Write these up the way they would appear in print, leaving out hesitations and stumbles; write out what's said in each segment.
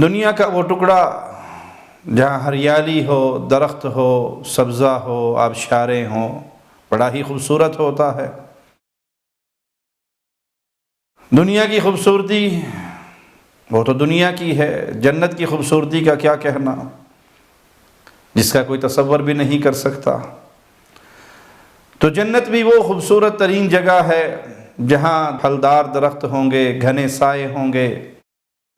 دنیا کا وہ ٹکڑا جہاں ہریالی ہو، درخت ہو، سبزہ ہو، آبشاریں ہوں، بڑا ہی خوبصورت ہوتا ہے۔ دنیا کی خوبصورتی وہ تو دنیا کی ہے، جنت کی خوبصورتی کا کیا کہنا، جس کا کوئی تصور بھی نہیں کر سکتا۔ تو جنت بھی وہ خوبصورت ترین جگہ ہے جہاں پھلدار درخت ہوں گے، گھنے سائے ہوں گے۔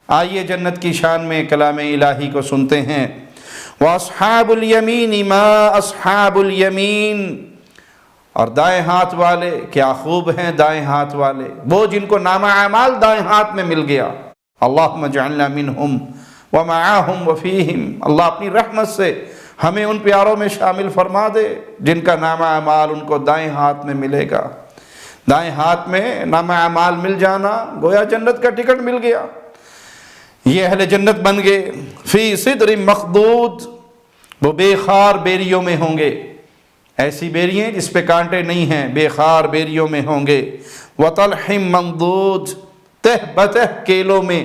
آئیے جنت کی شان میں کلام الہی کو سنتے ہیں۔ وَأَصْحَابُ الْيَمِينِ مَا أَصْحَابُ الْيَمِينِ، اور دائیں ہاتھ والے کیا خوب ہیں دائیں ہاتھ والے، وہ جن کو نامہ اعمال دائیں ہاتھ میں مل گیا۔ اللہم اجعلنا منہم ومعاہم وفیہم، اللہ اپنی رحمت سے ہمیں ان پیاروں میں شامل فرما دے جن کا نامہ اعمال ان کو دائیں ہاتھ میں ملے گا۔ دائیں ہاتھ میں نامہ اعمال مل جانا گویا جنت کا ٹکٹ مل گیا۔ یہ اہل جنت بن گئے۔ فی صدر مخضود، وہ بے خار بیریوں میں ہوں گے، ایسی بیریاں جس پہ کانٹے نہیں ہیں، بے خار بیریوں میں ہوں گے۔ وطلح ممدود، تہ بتہ کیلوں میں۔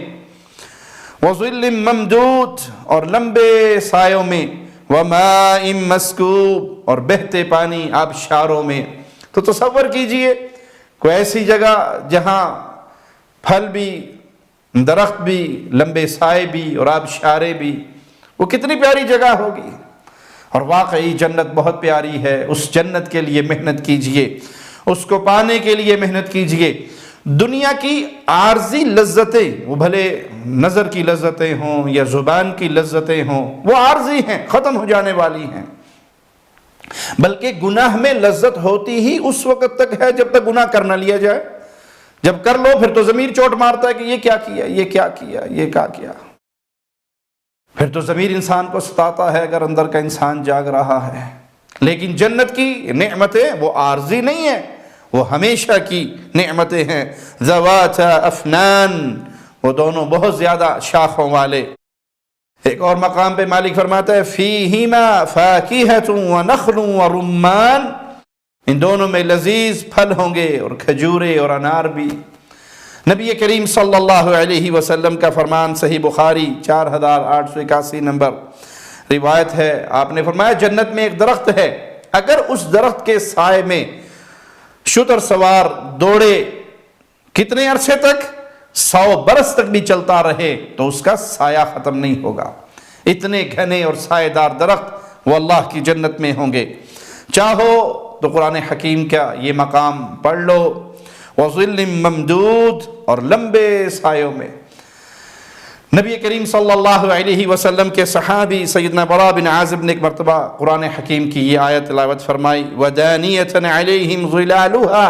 وظل ممدود، اور لمبے سایوں میں۔ وماء مسکوب، اور بہتے پانی آبشاروں میں۔ تو تصور کیجئے کوئی ایسی جگہ جہاں پھل بھی، درخت بھی، لمبے سائے بھی اور آبشاریں بھی، وہ کتنی پیاری جگہ ہوگی۔ اور واقعی جنت بہت پیاری ہے۔ اس جنت کے لیے محنت کیجئے، اس کو پانے کے لیے محنت کیجئے۔ دنیا کی عارضی لذتیں، وہ بھلے نظر کی لذتیں ہوں یا زبان کی لذتیں ہوں، وہ عارضی ہیں، ختم ہو جانے والی ہیں۔ بلکہ گناہ میں لذت ہوتی ہی اس وقت تک ہے جب تک گناہ کر نہ لیا جائے۔ جب کر لو پھر تو ضمیر چوٹ مارتا ہے کہ یہ کیا کیا، یہ کیا کیا، یہ کیا کیا۔ پھر تو ضمیر انسان کو ستاتا ہے اگر اندر کا انسان جاگ رہا ہے۔ لیکن جنت کی نعمتیں وہ عارضی نہیں ہیں، وہ ہمیشہ کی نعمتیں ہیں۔ ذوات افنان، وہ دونوں بہت زیادہ شاخوں والے۔ ایک اور مقام پہ مالک فرماتا ہے فیہما فاکہۃ ونخل ورمان، ان دونوں میں لذیذ پھل ہوں گے اور کھجورے اور انار بھی۔ نبی کریم صلی اللہ علیہ وسلم کا فرمان صحیح بخاری 4881 نمبر روایت ہے، آپ نے فرمایا جنت میں ایک درخت ہے، اگر اس درخت کے سائے میں شتر سوار دوڑے کتنے عرصے تک، 100 برس تک بھی چلتا رہے تو اس کا سایہ ختم نہیں ہوگا۔ اتنے گھنے اور سائے دار درخت وہ اللہ کی جنت میں ہوں گے۔ چاہو تو قرآن حکیم کا یہ مقام پڑھ لو، وظل ممدود، اور لمبے سایوں میں۔ نبی کریم صلی اللہ علیہ وسلم کے صحابی سیدنا برا بن عازب نے ایک مرتبہ قرآن حکیم کی یہ آیت تلاوت فرمائی، وَدَانِيَةً عَلَيْهِمْ ظِلَالُهَا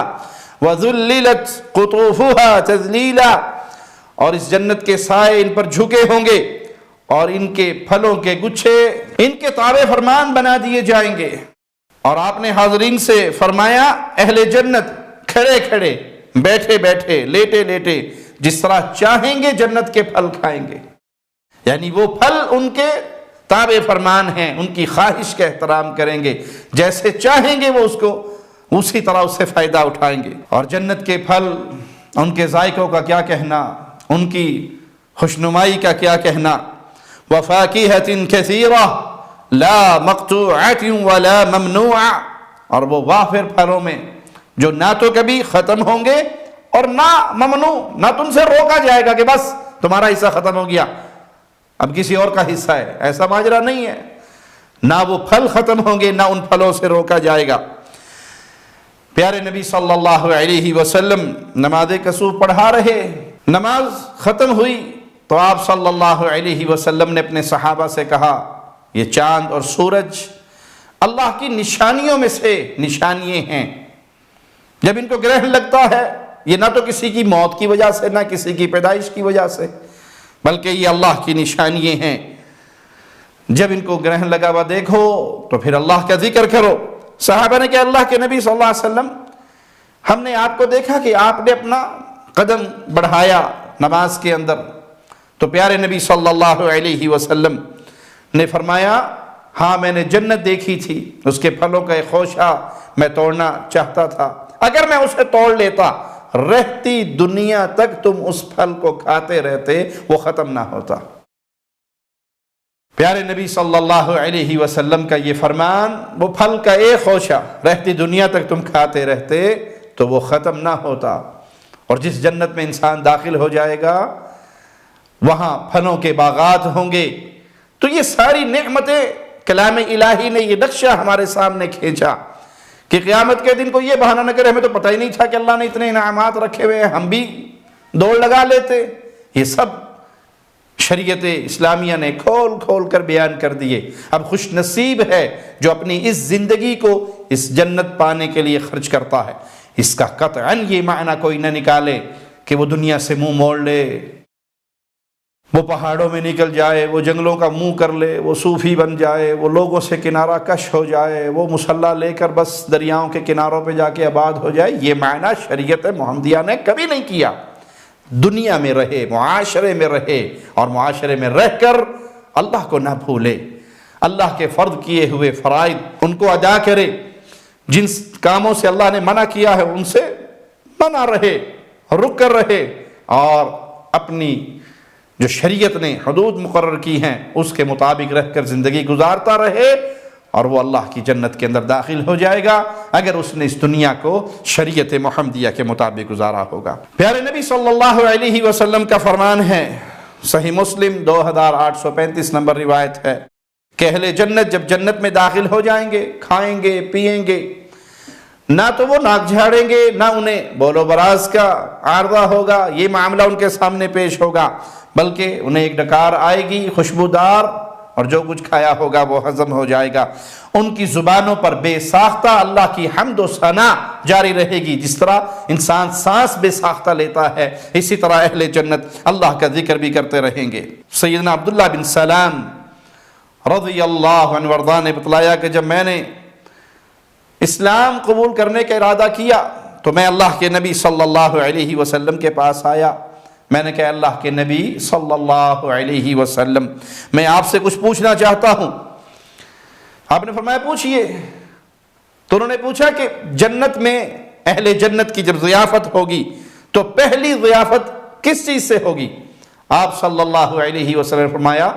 وَذُلِّلَتْ قُطُوفُهَا تَذْلِيلًا، اور اس جنت کے سائے ان پر جھکے ہوں گے اور ان کے پھلوں کے گچھے ان کے تابع فرمان بنا دیے جائیں گے۔ اور آپ نے حاضرین سے فرمایا اہل جنت کھڑے کھڑے، بیٹھے بیٹھے، لیٹے لیٹے جس طرح چاہیں گے جنت کے پھل کھائیں گے، یعنی وہ پھل ان کے تابع فرمان ہیں، ان کی خواہش کا احترام کریں گے، جیسے چاہیں گے وہ اس کو اسی طرح اس سے فائدہ اٹھائیں گے۔ اور جنت کے پھل، ان کے ذائقوں کا کیا کہنا، ان کی خوشنمائی کا کیا کہنا۔ وَفَاكِهَةٍ كَثِيرَةٍ لَا مَقْطُوعَةٍ وَلَا مَمْنُوعَةٍ، اور وہ وافر پھلوں میں جو نہ تو کبھی ختم ہوں گے اور نہ ممنوع، نہ تم سے روکا جائے گا کہ بس تمہارا حصہ ختم ہو گیا اب کسی اور کا حصہ ہے، ایسا ماجرا نہیں ہے۔ نہ وہ پھل ختم ہوں گے نہ ان پھلوں سے روکا جائے گا۔ پیارے نبی صلی اللہ علیہ وسلم نماز کسوف پڑھا رہے، نماز ختم ہوئی تو آپ صلی اللہ علیہ وسلم نے اپنے صحابہ سے کہا یہ چاند اور سورج اللہ کی نشانیوں میں سے نشانیاں ہیں، جب ان کو گرہن لگتا ہے یہ نہ تو کسی کی موت کی وجہ سے نہ کسی کی پیدائش کی وجہ سے، بلکہ یہ اللہ کی نشانیاں ہیں، جب ان کو گرہن لگا ہوا دیکھو تو پھر اللہ کا ذکر کرو۔ صحابہ نے کہا اللہ کے نبی صلی اللہ علیہ وسلم ہم نے آپ کو دیکھا کہ آپ نے اپنا قدم بڑھایا نماز کے اندر، تو پیارے نبی صلی اللہ علیہ وسلم نے فرمایا ہاں میں نے جنت دیکھی تھی، اس کے پھلوں کا ایک خوشہ میں توڑنا چاہتا تھا، اگر میں اسے توڑ لیتا رہتی دنیا تک تم اس پھل کو کھاتے رہتے وہ ختم نہ ہوتا۔ پیارے نبی صلی اللہ علیہ وسلم کا یہ فرمان، وہ پھل کا ایک خوشہ رہتی دنیا تک تم کھاتے رہتے تو وہ ختم نہ ہوتا، اور جس جنت میں انسان داخل ہو جائے گا وہاں پھلوں کے باغات ہوں گے۔ تو یہ ساری نعمتیں کلام الہی نے یہ نقشہ ہمارے سامنے کھینچا کہ قیامت کے دن کو یہ بہانہ نہ کرے ہمیں تو پتہ ہی نہیں تھا کہ اللہ نے اتنے انعامات رکھے ہوئے ہیں، ہم بھی دوڑ لگا لیتے۔ یہ سب شریعت اسلامیہ نے کھول کھول کر بیان کر دیے۔ اب خوش نصیب ہے جو اپنی اس زندگی کو اس جنت پانے کے لیے خرچ کرتا ہے۔ اس کا قطعاً یہ معنی کوئی نہ نکالے کہ وہ دنیا سے منہ موڑ لے، وہ پہاڑوں میں نکل جائے، وہ جنگلوں کا منہ کر لے، وہ صوفی بن جائے، وہ لوگوں سے کنارہ کش ہو جائے، وہ مصلی لے کر بس دریاؤں کے کناروں پہ جا کے آباد ہو جائے۔ یہ معنی شریعت محمدیہ نے کبھی نہیں کیا۔ دنیا میں رہے، معاشرے میں رہے، اور معاشرے میں رہ کر اللہ کو نہ بھولے، اللہ کے فرض کیے ہوئے فرائض ان کو ادا کرے، جن کاموں سے اللہ نے منع کیا ہے ان سے منع رہے، رک کر رہے، اور اپنی جو شریعت نے حدود مقرر کی ہیں اس کے مطابق رہ کر زندگی گزارتا رہے، اور وہ اللہ کی جنت کے اندر داخل ہو جائے گا اگر اس نے اس دنیا کو شریعت محمدیہ کے مطابق گزارا ہوگا۔ پیارے نبی صلی اللہ علیہ وسلم کا فرمان ہے، صحیح مسلم 2835 نمبر روایت ہے کہ اہل جنت جب جنت میں داخل ہو جائیں گے، کھائیں گے، پئیں گے، نہ تو وہ ناک جھاڑیں گے، نہ انہیں بول و براز کا عارضہ ہوگا، یہ معاملہ ان کے سامنے پیش ہوگا، بلکہ انہیں ایک ڈکار آئے گی خوشبودار، اور جو کچھ کھایا ہوگا وہ ہضم ہو جائے گا۔ ان کی زبانوں پر بے ساختہ اللہ کی حمد و ثنا جاری رہے گی۔ جس طرح انسان سانس بے ساختہ لیتا ہے، اسی طرح اہل جنت اللہ کا ذکر بھی کرتے رہیں گے۔ سیدنا عبداللہ بن سلام رضی اللہ عنہ وارضاہ نے بتلایا کہ جب میں نے اسلام قبول کرنے کا ارادہ کیا تو میں اللہ کے نبی صلی اللہ علیہ وسلم کے پاس آیا۔ میں نے کہا اللہ کے نبی صلی اللہ علیہ وسلم، میں آپ سے کچھ پوچھنا چاہتا ہوں۔ آپ نے فرمایا پوچھئے۔ تو انہوں نے پوچھا کہ جنت میں اہل جنت کی جب ضیافت ہوگی تو پہلی ضیافت کس چیز سے ہوگی؟ آپ صلی اللہ علیہ وسلم نے فرمایا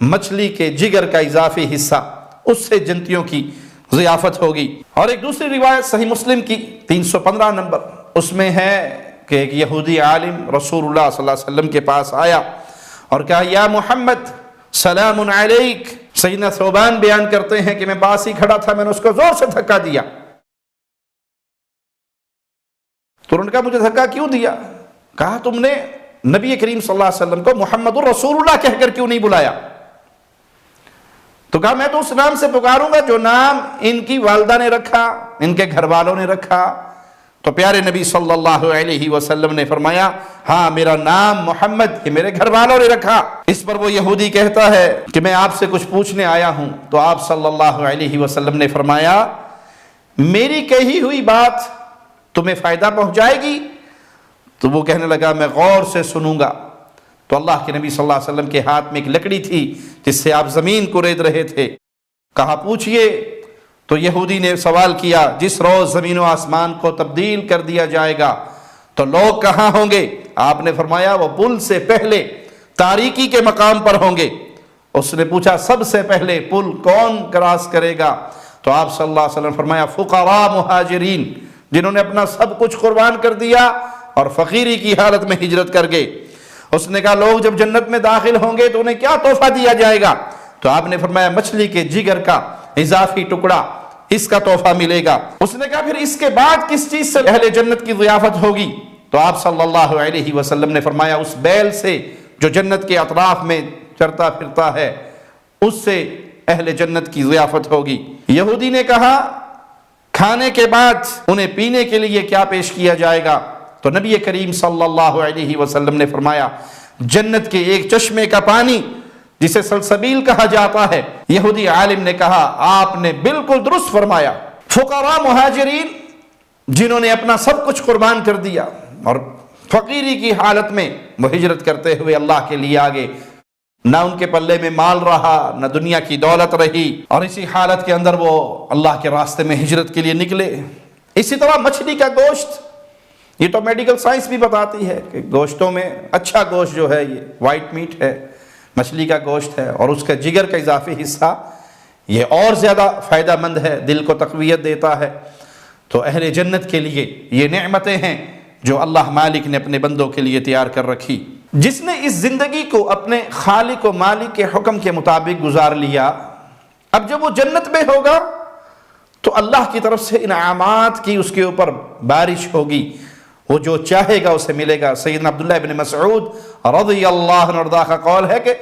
مچھلی کے جگر کا اضافی حصہ، اس سے جنتیوں کی ضیافت ہوگی۔ اور ایک دوسری روایت صحیح مسلم کی 315 نمبر، اس میں ہے کہ ایک یہودی عالم رسول اللہ صلی اللہ علیہ وسلم کے پاس آیا اور کہا یا محمد سلام علیک۔ سیدنا ثوبان بیان کرتے ہیں کہ میں پاس ہی کھڑا تھا، میں نے اس کو زور سے دھکا دیا۔ تو انہوں نے کہا مجھے دھکا کیوں دیا؟ کہا تم نے نبی کریم صلی اللہ علیہ وسلم کو محمد الرسول اللہ کہہ کر کیوں نہیں بلایا؟ تو کہا میں تو اس نام سے پکاروں گا جو نام ان کی والدہ نے رکھا، ان کے گھر والوں نے رکھا۔ تو پیارے نبی صلی اللہ علیہ وسلم نے فرمایا ہاں میرا نام محمد ہے، میرے گھر والوں نے رکھا۔ اس پر وہ یہودی کہتا ہے کہ میں آپ سے کچھ پوچھنے آیا ہوں۔ تو آپ صلی اللہ علیہ وسلم نے فرمایا میری کہی ہوئی بات تمہیں فائدہ پہنچائے گی؟ تو وہ کہنے لگا میں غور سے سنوں گا۔ تو اللہ کے نبی صلی اللہ علیہ وسلم کے ہاتھ میں ایک لکڑی تھی جس سے آپ زمین کو رید رہے تھے۔ کہا پوچھئے۔ تو یہودی نے سوال کیا جس روز زمین و آسمان کو تبدیل کر دیا جائے گا تو لوگ کہاں ہوں گے؟ آپ نے فرمایا وہ پل سے پہلے تاریکی کے مقام پر ہوں گے۔ اس نے پوچھا سب سے پہلے پل کون کراس کرے گا؟ تو آپ صلی اللہ علیہ وسلم نے فرمایا فقراء مہاجرین، جنہوں نے اپنا سب کچھ قربان کر دیا اور فقیری کی حالت میں ہجرت کر گئے۔ اس نے کہا لوگ جب جنت میں داخل ہوں گے تو انہیں کیا تحفہ دیا جائے گا؟ تو آپ نے فرمایا مچھلی کے جگر کا اضافی ٹکڑا، اس کا تحفہ ملے گا۔ اس نے کہا پھر اس کے بعد کس چیز سے اہل جنت کی ضیافت ہوگی؟ تو آپ صلی اللہ علیہ وسلم نے فرمایا اس بیل سے جو جنت کے اطراف میں چرتا پھرتا ہے، اس سے اہل جنت کی ضیافت ہوگی۔ یہودی نے کہا کھانے کے بعد انہیں پینے کے لیے کیا پیش کیا جائے گا؟ تو نبی کریم صلی اللہ علیہ وسلم نے فرمایا جنت کے ایک چشمے کا پانی جسے سلسبیل کہا جاتا ہے۔ یہودی عالم نے کہا آپ نے بالکل درست فرمایا۔ فقراء مہاجرین جنہوں نے اپنا سب کچھ قربان کر دیا اور فقیری کی حالت میں وہ ہجرت کرتے ہوئے اللہ کے لیے آگے، نہ ان کے پلے میں مال رہا نہ دنیا کی دولت رہی، اور اسی حالت کے اندر وہ اللہ کے راستے میں ہجرت کے لیے نکلے۔ اسی طرح مچھلی کا گوشت، یہ تو میڈیکل سائنس بھی بتاتی ہے کہ گوشتوں میں اچھا گوشت جو ہے یہ وائٹ میٹ ہے، مچھلی کا گوشت ہے اور اس کا جگر کا اضافی حصہ، یہ اور زیادہ فائدہ مند ہے، دل کو تقویت دیتا ہے۔ تو اہل جنت کے لیے یہ نعمتیں ہیں جو اللہ مالک نے اپنے بندوں کے لیے تیار کر رکھی۔ جس نے اس زندگی کو اپنے خالق و مالک کے حکم کے مطابق گزار لیا، اب جب وہ جنت میں ہوگا تو اللہ کی طرف سے انعامات کی اس کے اوپر بارش ہوگی، وہ جو چاہے گا اسے ملے گا۔ سیدنا عبداللہ ابن مسعود رضی اللہ عنہ کا قول ہے کہ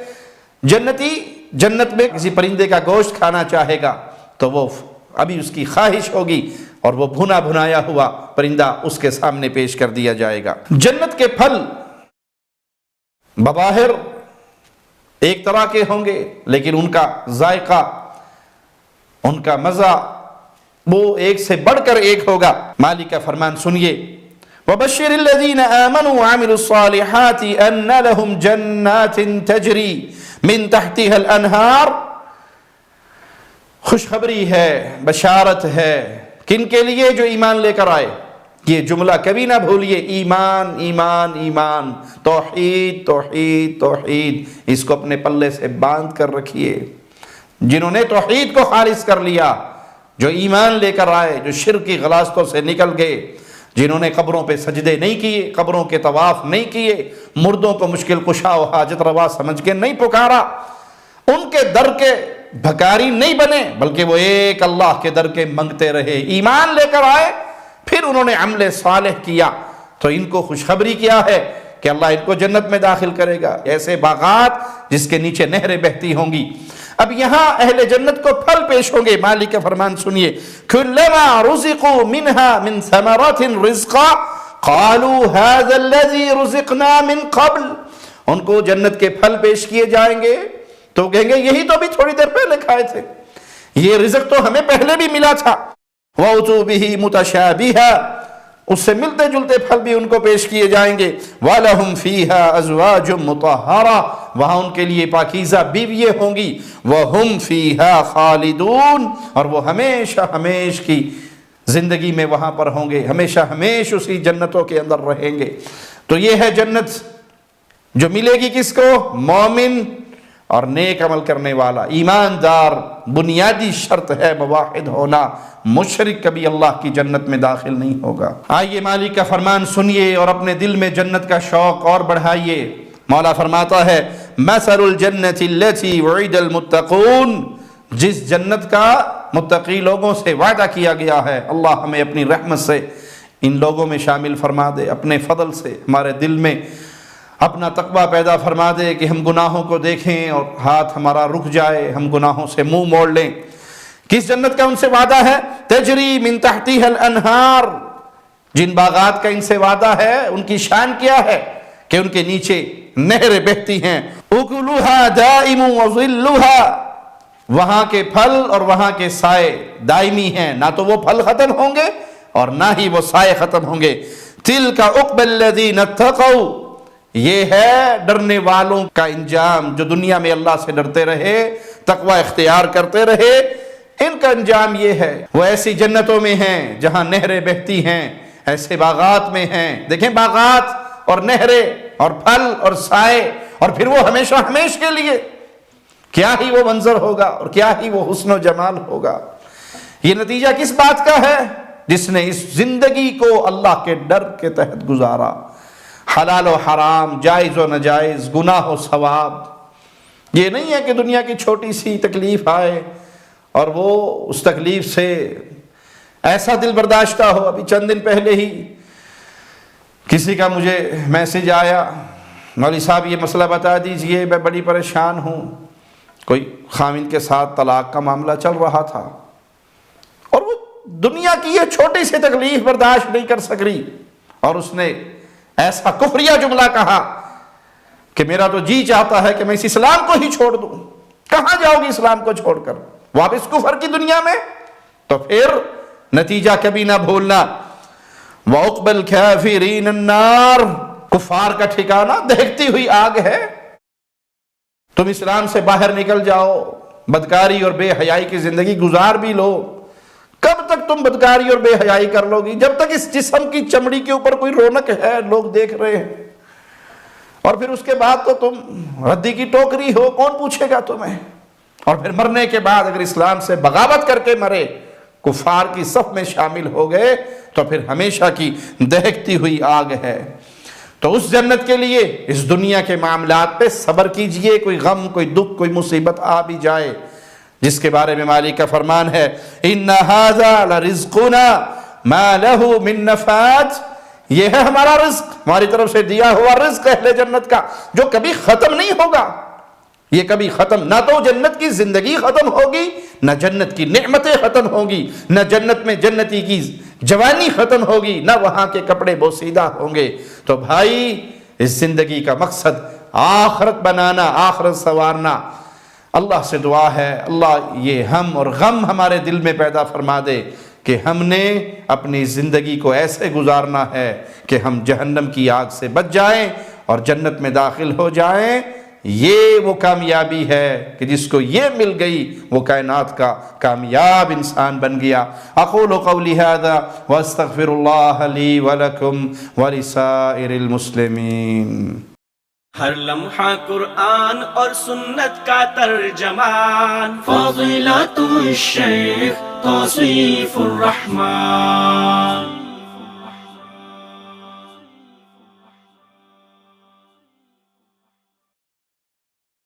جنتی جنت میں کسی پرندے کا گوشت کھانا چاہے گا تو وہ ابھی اس کی خواہش ہوگی اور وہ بھنا بھنایا ہوا پرندہ اس کے سامنے پیش کر دیا جائے گا۔ جنت کے پھل بظاہر ایک طرح کے ہوں گے، لیکن ان کا ذائقہ، ان کا مزہ وہ ایک سے بڑھ کر ایک ہوگا۔ مالک کا فرمان سنیے، وَبَشِّرِ الَّذِينَ آمَنُوا وَعَمِلُوا الصَّالِحَاتِ أَنَّ لَهُمْ جَنَّاتٍ تَجْرِي مِن تَحْتِهَا الْأَنْهَارِ، خوشخبری ہے، بشارت ہے کن کے لیے؟ جو ایمان لے کر آئے۔ یہ جملہ کبھی نہ بھولیے، ایمان ایمان ایمان، توحید توحید توحید، اس کو اپنے پلے سے باندھ کر رکھیے۔ جنہوں نے توحید کو خالص کر لیا، جو ایمان لے کر آئے، جو شرک کی غلاظتوں سے نکل گئے، جنہوں نے قبروں پہ سجدے نہیں کیے، قبروں کے طواف نہیں کیے، مردوں کو مشکل کشا و حاجت روا سمجھ کے نہیں پکارا، ان کے در کے بھکاری نہیں بنے، بلکہ وہ ایک اللہ کے در کے منگتے رہے، ایمان لے کر آئے، پھر انہوں نے عمل صالح کیا، تو ان کو خوشخبری کیا ہے کہ اللہ ان کو جنت میں داخل کرے گا، ایسے باغات جس کے نیچے نہریں بہتی ہوں گی۔ اب یہاں اہل جنت کو پھل پیش ہوں گے۔ مالک کا فرمان سنیے، كُلَّمَا رُزِقُوا مِنْهَا مِنْ ثَمَرَةٍ رِزْقًا قَالُوا هَذَا الَّذِي رُزِقْنَا مِنْ قَبْلِ، ان کو جنت کے پھل پیش کیے جائیں گے تو کہیں گے یہی تو بھی تھوڑی دیر پہلے کھائے تھے، یہ رزق تو ہمیں پہلے بھی ملا تھا۔ وَأُتُوا بِهِ مُتَشَابِهًا، اس سے ملتے جلتے پھل بھی ان کو پیش کیے جائیں گے۔ وَلَهُمْ فِيهَا أَزْوَاجٌ مُطَهَّرَةٌ، وہاں ان کے لیے پاکیزہ بیوییں ہوں گی۔ وَهُمْ فِيهَا خَالِدُونَ، اور وہ ہمیشہ ہمیش کی زندگی میں وہاں پر ہوں گے، ہمیشہ ہمیش اسی جنتوں کے اندر رہیں گے۔ تو یہ ہے جنت جو ملے گی کس کو؟ مومن اور نیک عمل کرنے والا، ایماندار۔ بنیادی شرط ہے موحد ہونا، مشرک کبھی اللہ کی جنت میں داخل نہیں ہوگا۔ آئیے مالک کا فرمان سنیے اور اپنے دل میں جنت کا شوق اور بڑھائیے۔ مولا فرماتا ہے، مثل الجنت التي وعد المتقون، جس جنت کا متقی لوگوں سے وعدہ کیا گیا ہے، اللہ ہمیں اپنی رحمت سے ان لوگوں میں شامل فرما دے، اپنے فضل سے ہمارے دل میں اپنا تقویٰ پیدا فرما دے کہ ہم گناہوں کو دیکھیں اور ہاتھ ہمارا رک جائے، ہم گناہوں سے منہ موڑ لیں۔ کس جنت کا ان سے وعدہ ہے؟ تجری من تحتها الانہار، جن باغات کا ان سے وعدہ ہے ان کی شان کیا ہے کہ ان کے نیچے نہریں بہتی ہیں۔ اکلها دائم وظلها، وہاں کے پھل اور وہاں کے سائے دائمی ہیں، نہ تو وہ پھل ختم ہوں گے اور نہ ہی وہ سائے ختم ہوں گے۔ تلک عقبی الذین اتقوا، یہ ہے ڈرنے والوں کا انجام، جو دنیا میں اللہ سے ڈرتے رہے، تقوی اختیار کرتے رہے، ان کا انجام یہ ہے۔ وہ ایسی جنتوں میں ہیں جہاں نہریں بہتی ہیں، ایسے باغات میں ہیں۔ دیکھیں باغات اور نہریں اور پھل اور سائے، اور پھر وہ ہمیشہ ہمیش کے لیے، کیا ہی وہ منظر ہوگا اور کیا ہی وہ حسن و جمال ہوگا۔ یہ نتیجہ کس بات کا ہے؟ جس نے اس زندگی کو اللہ کے ڈر کے تحت گزارا، حلال و حرام، جائز و ناجائز، گناہ و ثواب۔ یہ نہیں ہے کہ دنیا کی چھوٹی سی تکلیف آئے اور وہ اس تکلیف سے ایسا دل برداشتہ ہو۔ ابھی چند دن پہلے ہی کسی کا مجھے میسج آیا، مولوی صاحب یہ مسئلہ بتا دیجئے، میں بڑی پریشان ہوں۔ کوئی خاوند کے ساتھ طلاق کا معاملہ چل رہا تھا اور وہ دنیا کی یہ چھوٹی سی تکلیف برداشت نہیں کر سک رہی، اور اس نے ایسا کفریہ جملہ کہا کہ میرا تو جی چاہتا ہے کہ میں اس اسلام کو ہی چھوڑ دوں۔ کہاں جاؤ گی اسلام کو چھوڑ کر؟ واپس کفر کی دنیا میں؟ تو پھر نتیجہ کبھی نہ بھولنا، وَعُقْبَ الْكَافِرِينَ النَّارِ، کفار کا ٹھکانہ دیکھتی ہوئی آگ ہے۔ تم اسلام سے باہر نکل جاؤ، بدکاری اور بے حیائی کی زندگی گزار بھی لو۔ کب تک تم بدکاری اور بے حیائی کر لو گی؟ جب تک اس جسم کی چمڑی کے اوپر کوئی رونق ہے، لوگ دیکھ رہے ہیں۔ اور پھر اس کے بعد تو تم ردی کی ٹوکری ہو، کون پوچھے گا تمہیں؟ اور پھر مرنے کے بعد اگر اسلام سے بغاوت کر کے مرے، کفار کی صف میں شامل ہو گئے، تو پھر ہمیشہ کی دہکتی ہوئی آگ ہے۔ تو اس جنت کے لیے اس دنیا کے معاملات پہ صبر کیجئے، کوئی غم، کوئی دکھ، کوئی مصیبت آ بھی جائے، جس کے بارے میں مالک کا فرمان ہے إِنَّ هَذَا لَرِزْقُنَا مَا لَهُ مِن نَفَادٍ، یہ ہے ہمارا رزق، ہماری طرف سے دیا ہوا رزق اہل جنت کا، جو کبھی ختم نہیں ہوگا۔ یہ کبھی ختم، نہ تو جنت کی زندگی ختم ہوگی، نہ جنت کی نعمتیں ختم ہوگی، نہ جنت میں جنتی کی جوانی ختم ہوگی، نہ وہاں کے کپڑے بوسیدہ ہوں گے۔ تو بھائی، اس زندگی کا مقصد آخرت بنانا، آخرت سنوارنا۔ اللہ سے دعا ہے اللہ یہ ہم اور غم ہمارے دل میں پیدا فرما دے کہ ہم نے اپنی زندگی کو ایسے گزارنا ہے کہ ہم جہنم کی آگ سے بچ جائیں اور جنت میں داخل ہو جائیں۔ یہ وہ کامیابی ہے کہ جس کو یہ مل گئی وہ کائنات کا کامیاب انسان بن گیا۔ اقول قولی ھذا واستغفر اللہ لی ولکم ولسائر المسلمین۔ ہر لمحہ قرآن اور سنت کا ترجمان، فضیلت الشیخ توصیف الرحمان۔